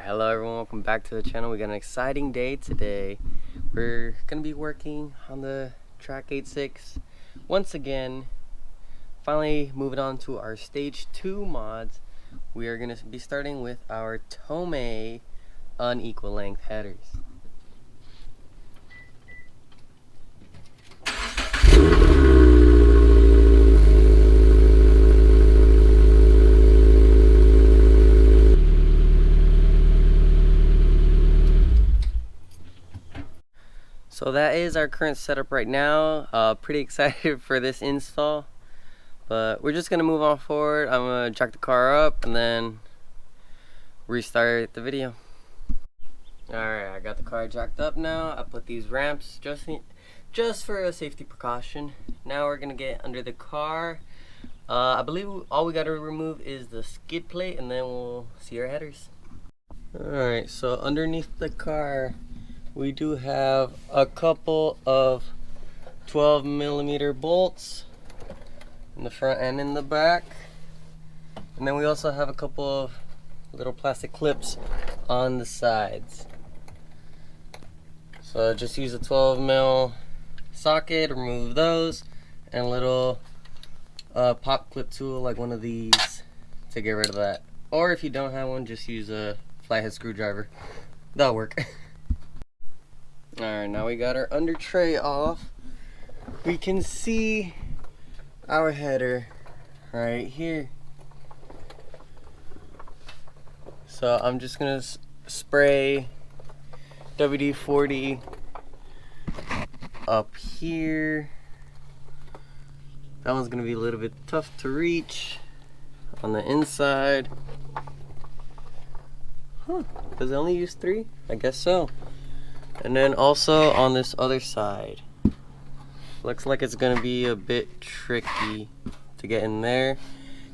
Hello everyone, welcome back to the channel. We got an exciting day today. We're gonna be working on the track 86 once again. Finally moving on to our stage 2 mods. We are gonna be starting with our Tomei unequal length headers. So that is our current setup right now. Pretty excited for this install, but we're just gonna move on forward. I'm gonna jack the car up and then restart the video. Alright, I got the car jacked up now. I put these ramps just for a safety precaution. Now we're gonna get under the car. I believe all we gotta remove is the skid plate and then we'll see our headers. Alright, so underneath the car we do have a couple of 12mm bolts in the front and in the back, and then we also have a couple of little plastic clips on the sides. So just use a 12mm socket, remove those, and a little pop clip tool like one of these to get rid of that. Or if you don't have one, just use a flathead screwdriver. That'll work. Alright, now we got our under tray off. We can see our header right here. So I'm just gonna spray WD-40 up here. That one's gonna be a little bit tough to reach on the inside. Does it only use 3? I guess so. And then also on this other side, looks like it's gonna be a bit tricky to get in there.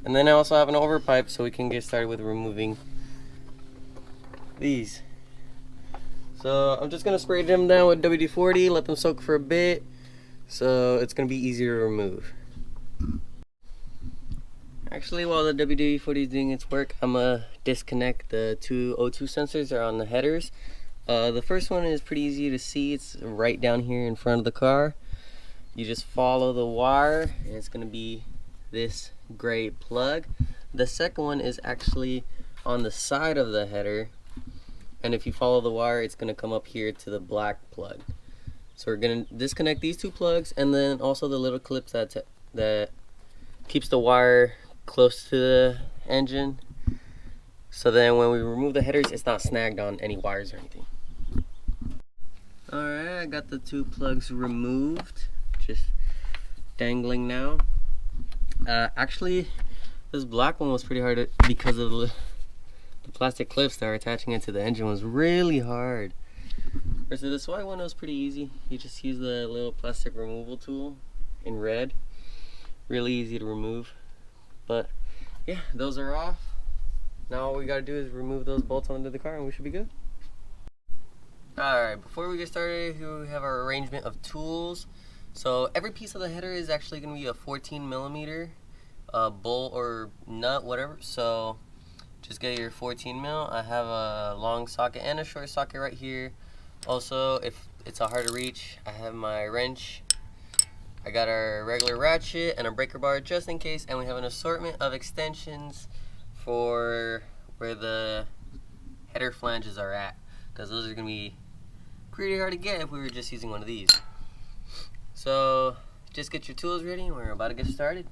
And then I also have an overpipe so we can get started with removing these. So I'm just gonna spray them down with WD-40, let them soak for a bit, so it's gonna be easier to remove. Actually, while the WD-40 is doing its work, I'm gonna disconnect the two O2 sensors that are on the headers. The first one is pretty easy to see. It's right down here in front of the car. You just follow the wire and it's going to be this gray plug. The second one is actually on the side of the header, and if you follow the wire it's going to come up here to the black plug. So we're going to disconnect these two plugs and then also the little clips that keeps the wire close to the engine, so then when we remove the headers it's not snagged on any wires or anything. Alright, I got the two plugs removed, just dangling now. Actually, this black one was pretty hard because of the plastic clips that are attaching it to the engine was really hard. Versus this white one was pretty easy. You just use the little plastic removal tool in red. Really easy to remove. But yeah, those are off. Now all we gotta do is remove those bolts onto the car and we should be good. Alright, before we get started, here we have our arrangement of tools. So every piece of the header is actually going to be a 14mm bolt or nut, whatever. So just get your 14mm. I have a long socket and a short socket right here. Also, if it's hard to reach, I have my wrench. I got our regular ratchet and a breaker bar just in case, and we have an assortment of extensions for where the header flanges are at, because those are going to be pretty hard to get if we were just using one of these. So just get your tools ready and we're about to get started.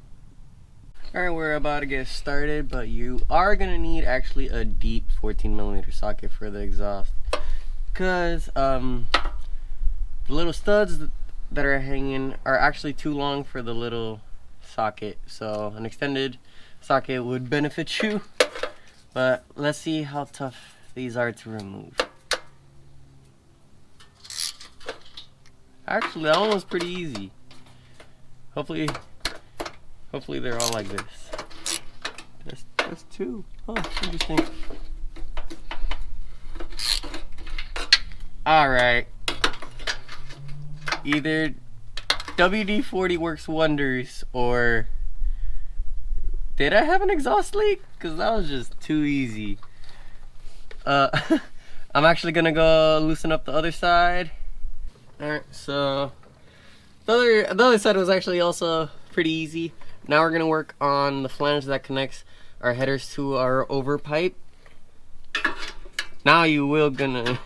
Alright, we're about to get started, but you are going to need actually a deep 14mm socket for the exhaust, because the little studs that are hanging are actually too long for the little socket, so an extended socket would benefit you. But let's see how tough these are to remove. Actually, that one was pretty easy. Hopefully they're all like this. That's two. Oh, interesting. Alright. Either WD-40 works wonders, or did I have an exhaust leak? Because that was just too easy. I'm actually gonna go loosen up the other side. Alright, so the other side was actually also pretty easy. Now we're gonna work on the flange that connects our headers to our overpipe. Now you will gonna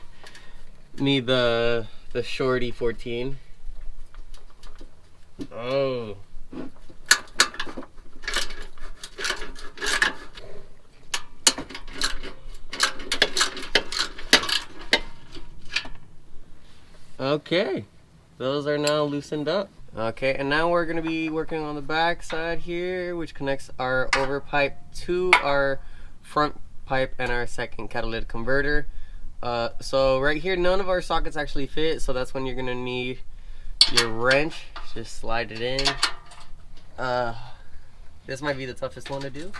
need the shorty 14. Oh. Okay, those are now loosened up. Okay, and now we're gonna be working on the back side here, which connects our overpipe to our front pipe and our second catalytic converter. So right here, none of our sockets actually fit, so that's when you're gonna need your wrench. Just slide it in. This might be the toughest one to do.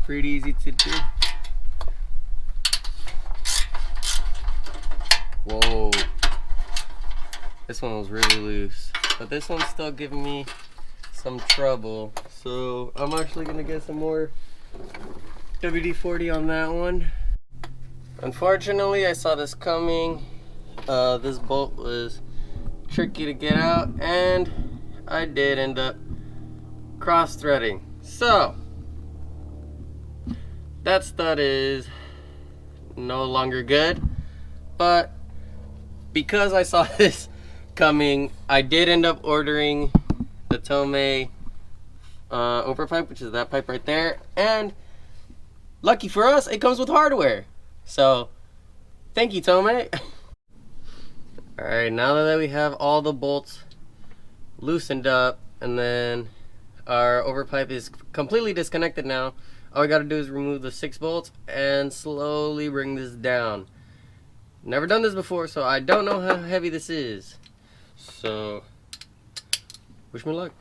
Pretty easy to do. Whoa, this one was really loose, but this one's still giving me some trouble. So I'm actually gonna get some more WD-40 on that one. Unfortunately, I saw this coming. This bolt was tricky to get out, and I did end up cross-threading. So that stud is no longer good, but because I saw this coming, I did end up ordering the Tomei overpipe, which is that pipe right there, and lucky for us, it comes with hardware. So thank you, Tomei. Alright, now that we have all the bolts loosened up and then our overpipe is completely disconnected now, all we gotta do is remove the 6 bolts and slowly bring this down. Never done this before, so I don't know how heavy this is. So, wish me luck.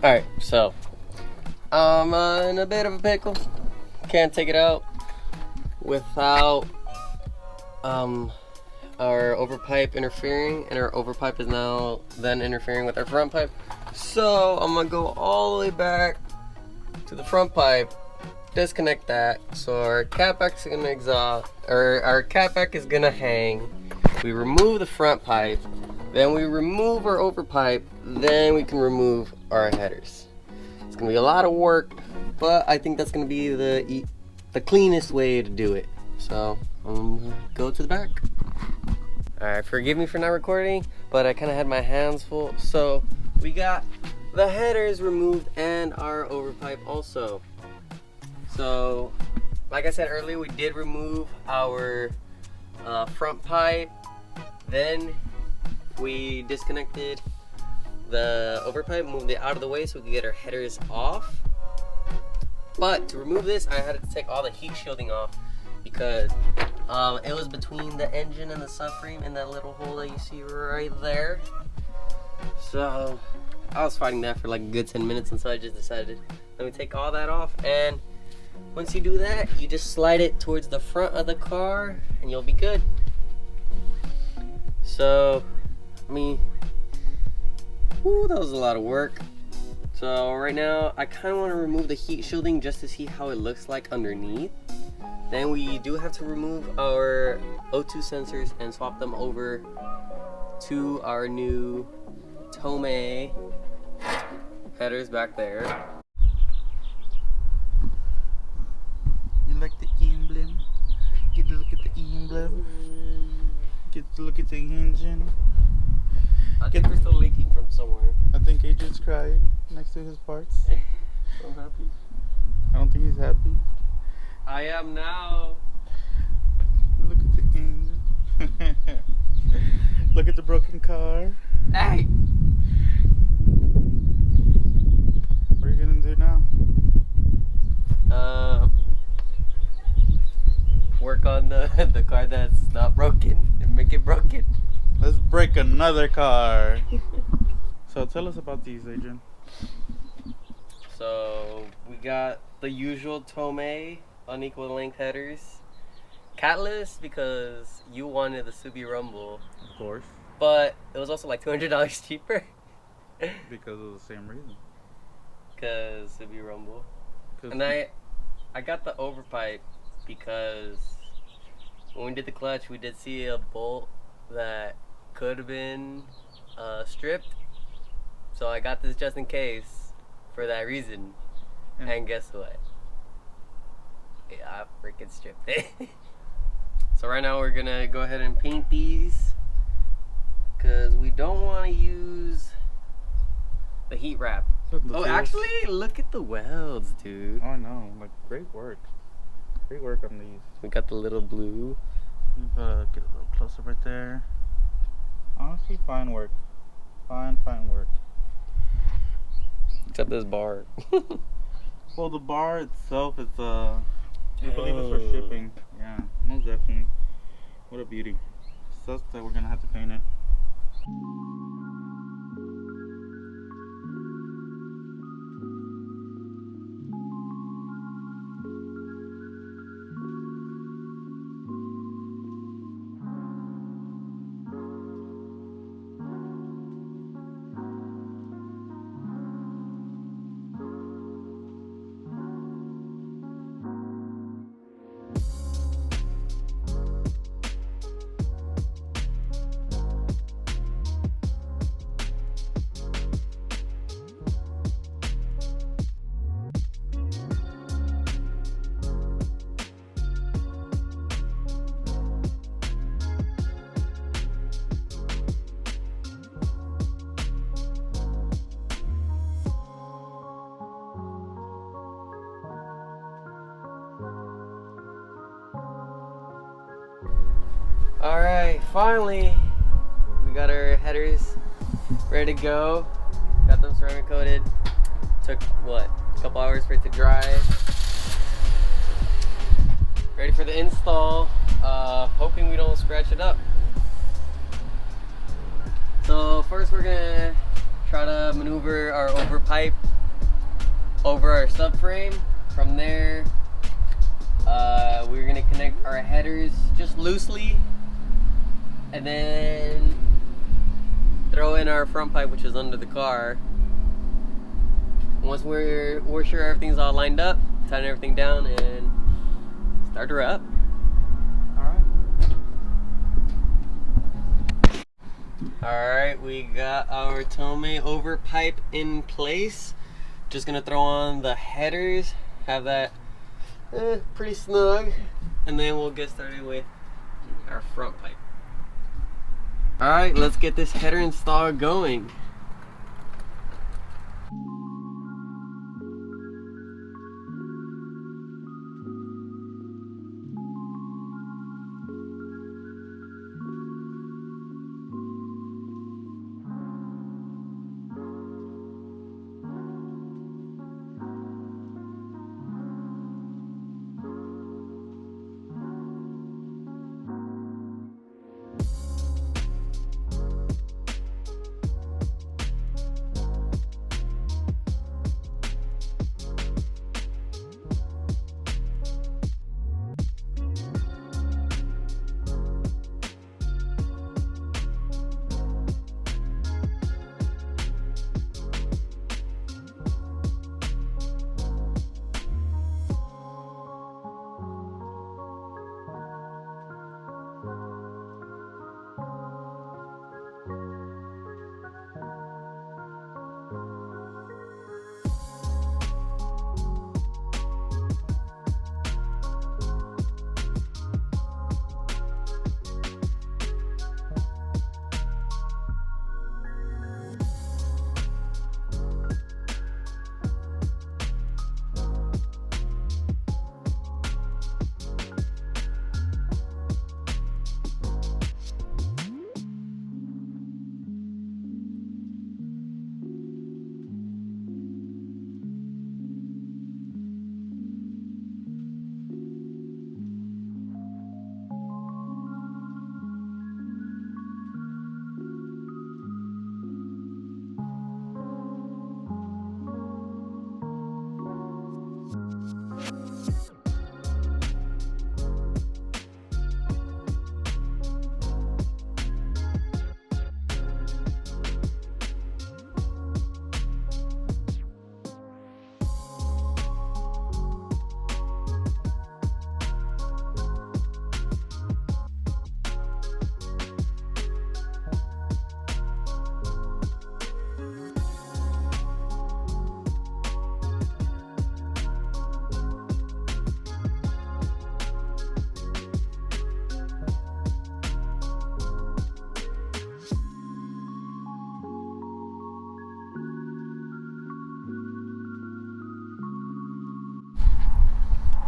Alright, so I'm in a bit of a pickle. Can't take it out without our overpipe interfering, and our overpipe is now then interfering with our front pipe. So I'm gonna go all the way back to the front pipe, disconnect that, so our catback is gonna exhaust, or our catback is gonna hang. We remove the front pipe, then we remove our overpipe, then we can remove our headers. It's gonna be a lot of work, but I think that's gonna be the cleanest way to do it. So I'm gonna go to the back. Alright, forgive me for not recording, but I kind of had my hands full. So we got the headers removed and our overpipe also. So like I said earlier, we did remove our front pipe, then we disconnected the overpipe, moved it out of the way so we could get our headers off. But to remove this, I had to take all the heat shielding off because it was between the engine and the subframe in that little hole that you see right there. So I was fighting that for like a good 10 minutes, and so I just decided, let me take all that off. And once you do that, you just slide it towards the front of the car and you'll be good. So I mean, whew, that was a lot of work. So right now I kind of want to remove the heat shielding just to see how it looks like underneath. Then we do have to remove our O2 sensors and swap them over to our new Tomei headers back there. You like the emblem? Get to look at the emblem. Get to look at the engine. I think we're still leaking from somewhere. I think Adrian's crying next to his parts. I'm happy. I don't think he's happy. I am now. Look at the engine. Look at the broken car. Hey! What are you gonna do now? Work on the car that's not broken and make it broken. Let's break another car. So tell us about these, Adrian. So we got the usual Tomei unequal length headers. Catalyst because you wanted the Subie Rumble, Of course. but it was also like $200 cheaper. Because of the same reason. Because Subie Rumble. And I got the overpipe because when we did the clutch, we did see a bolt that could have been stripped. So I got this just in case for that reason. Yeah. And guess what? Yeah, I freaking stripped it. So right now we're gonna go ahead and paint these because we don't want to use the heat wrap. Oh, actually, look at the welds, dude. Oh, I know. Like, great work. Great work on these. We got the little blue. Get a little closer right there. Honestly, fine work. Fine work. Except this bar. Well, the bar itself is, I believe it's for shipping. Yeah, most definitely. What a beauty. Sucks that we're gonna have to paint it. Alright, finally we got our headers ready to go. Got them ceramic coated. Took what? A couple hours for it to dry. Ready for the install. Hoping we don't scratch it up. So first we're gonna try to maneuver our overpipe over our subframe. From there, we're gonna connect our headers just loosely, and then throw in our front pipe, which is under the car. Once we're sure everything's all lined up, tighten everything down and start her up. Alright, we got our Tomei overpipe in place. Just gonna throw on the headers, have that pretty snug, and then we'll get started with our front pipe. Alright, let's get this header install going.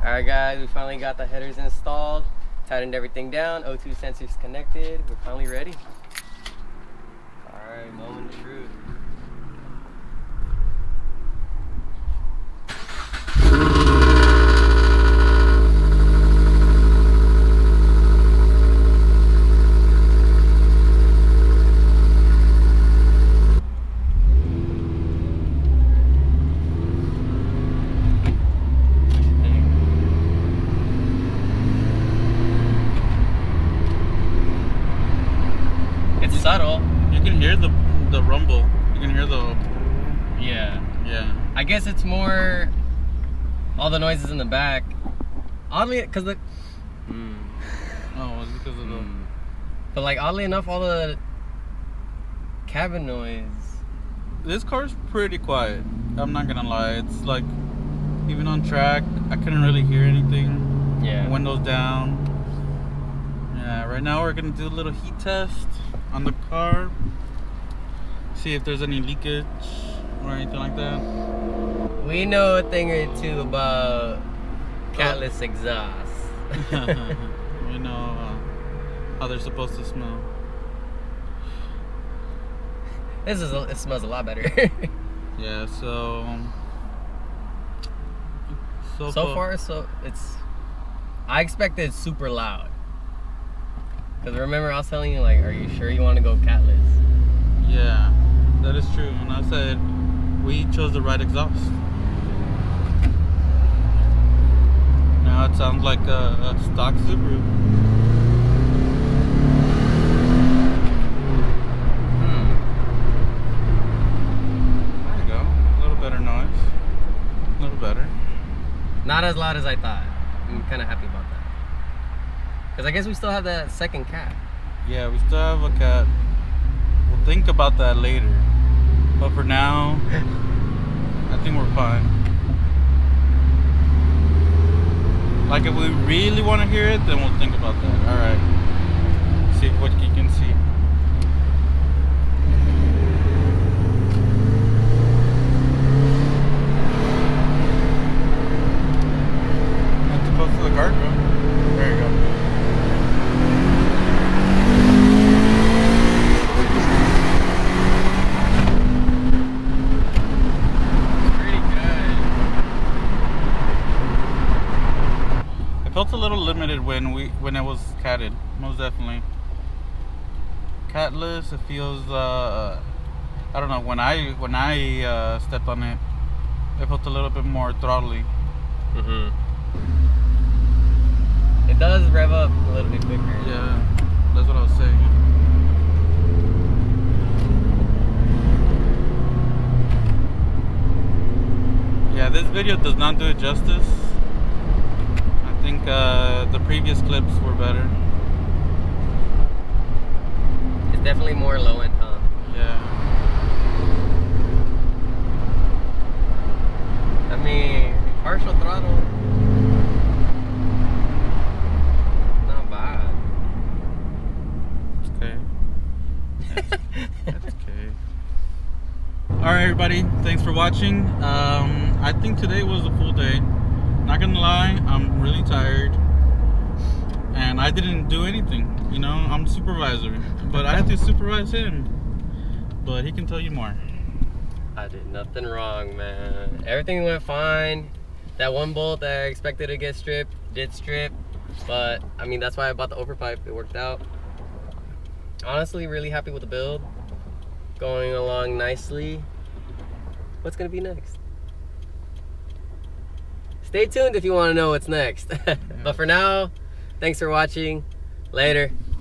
Alright guys, we finally got the headers installed, tightened everything down, O2 sensors connected, we're finally ready. Alright, moment of truth. Subtle. You can hear the rumble. You can hear the... Yeah. Yeah. I guess it's more all the noises in the back. Oddly, because the... Oh, it's because of the... But like, oddly enough, all the cabin noise... This car's pretty quiet. I'm not gonna lie. It's like, even on track, I couldn't really hear anything. Yeah. Windows down. Yeah, right now we're gonna do a little heat test on the car, see if there's any leakage or anything like that. We know a thing or two about catless exhaust. We know how they're supposed to smell. It smells a lot better. Yeah, so far it's... I expected super loud. Because remember I was telling you, like, are you sure you want to go catless? Yeah, that is true. And I said, we chose the right exhaust. Now it sounds like a stock Subaru. There you go. A little better noise. A little better. Not as loud as I thought. I'm kind of happy about that. Because I guess we still have that second cat. Yeah, we still have a cat. We'll think about that later. But for now, I think we're fine. Like if we really want to hear it, then we'll think about that. Alright. See what you can see. Not too close to the guardrail. There you go. Felt a little limited when it was catted, most definitely. Catless, it feels I don't know, when I stepped on it, it felt a little bit more throttly. It does rev up a little bit quicker. Yeah, that's what I was saying. Yeah, this video does not do it justice. I think the previous clips were better. It's definitely more low end, huh? Yeah. I mean, partial throttle. Not bad. It's okay. That's okay. Alright everybody, thanks for watching. I think today was a full day. Not gonna lie, I'm really tired. And I didn't do anything. You know, I'm the supervisor. But I had to supervise him. But he can tell you more. I did nothing wrong, man. Everything went fine. That one bolt that I expected to get stripped did strip. But, I mean, that's why I bought the overpipe. It worked out. Honestly, really happy with the build. Going along nicely. What's gonna be next? Stay tuned if you want to know what's next. But for now, thanks for watching. Later.